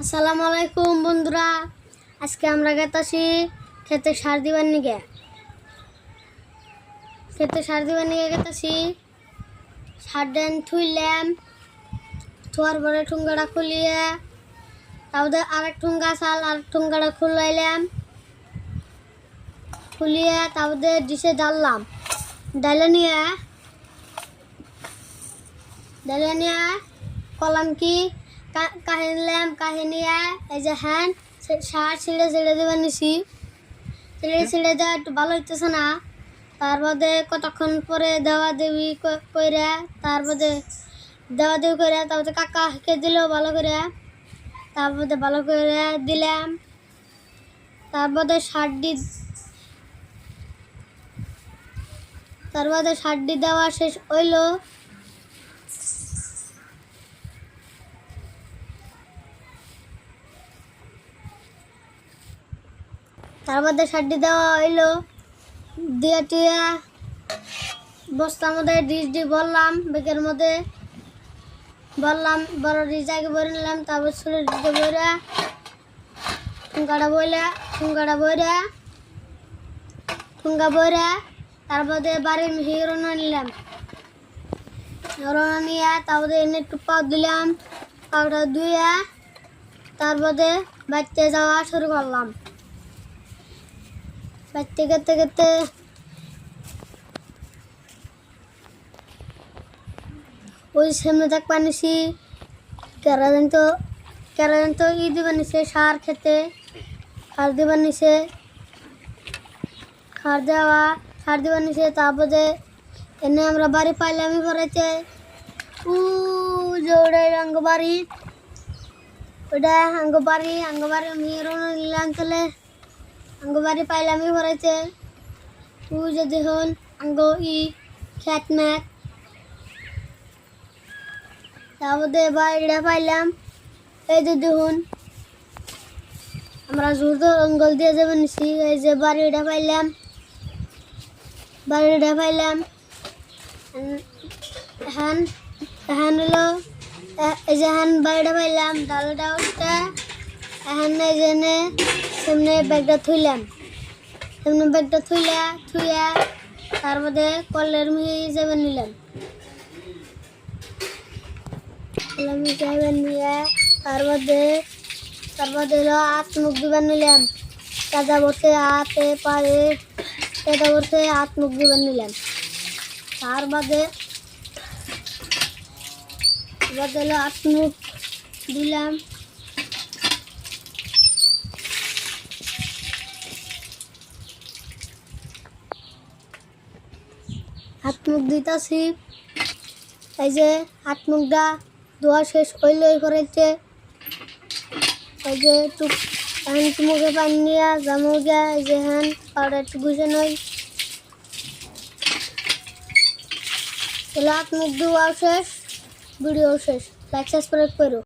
আসসালামু আলাইকুম বন্ধুরা, আজকে আমরা গেতাছি খেতে সার দিবার নিগে গেতাছি। সার দেন থুইলাম, থোয়ার পরে ঠুঙ্গাটা খুলিয়ে তারপরে আরেক ঠুঙ্গা চাল আরেক ঠুঙ্গাটা খুলিয়ে তারপরে ডিশে ডাললাম। ডালে নিয়ে কলাম কি কাহিনী এই যে হ্যান সার ছিঁড়ে দেবার নিছি। ছিঁড়ে দেওয়া একটু ভালো হইতেছে না। তারপরে কতক্ষণ পরে দেওয়া দেবি করে তারপরে তারপরে কাকা হেঁকে দিল ভালো করে। তারপরে ভালো করে দিলাম। তারপরে সারটি দেওয়া শেষ হইলো। তারপরে সারটি দেওয়া হইলো দিয়ে টিয়া বস্তার মধ্যে ডিশ বললাম, বেগের মধ্যে বললাম, বড় ডিশ আগে ভরে নিলাম। তারপর ছোট ডিশে ভরে ঠুঙ্গা ভরে তারপরে বাড়ির মিহি রওনা নিয়ে তারপরে এনে একটু পাও দিলাম। পাউডার ধুয়ে তারপরে বাড়িতে যাওয়া শুরু করলাম। বাড়িতে গেতে ওই সামনে দেখ বানিয়েছি কেরাদিন তো দিয়ে বানিয়েছে সার খেতে। সার দিয়ে বানিয়েছে সার দিয়ে বানিয়েছে। তারপরে এনে আমরা বাড়ি পাইলামই পড়েছে ওটা আঙ্গবাড়ি মেয়ের নিলাম চলে আঙ্গবাড়ি পাইলামই পড়েছে যে দেখুন খ্যাত ম্যাক। তারপরে বাড়িটা পাইলাম এই যে দেখুন আমরা জোর অঙ্গল দিয়ে যাবো নিছি। এই যে বাড়িটা পাইলাম হ্যান হলো এই যে হ্যান বাড়িটা পাইলাম ডালটা উঠতে হ্যান এই যে সামনে ব্যাগটা থুইলাম। থুইয়া তারপরে কলের মিহি হিসেবে নিলাম। নিয়ে তারপরে হলো হাত মুখ দিবার নিলাম। কাজা বসে হাতে পায়ে কাজা বসে হাত মুখ দিবার নিলাম। তারপরে হলো হাত মুখ দিলাম। হাত মুখ দিতেছি এই যে হাত মুখটা ধোয়া শেষ হইলেই করেছে। এই যে মুখে পানি নিয়ে জামু গিয়া এই যে হ্যান পাউডার একটু বুঝে নই হাত মুখ ধোয়া শেষ, ভিডিও শেষ। লাইক সাবস্ক্রাইব করো।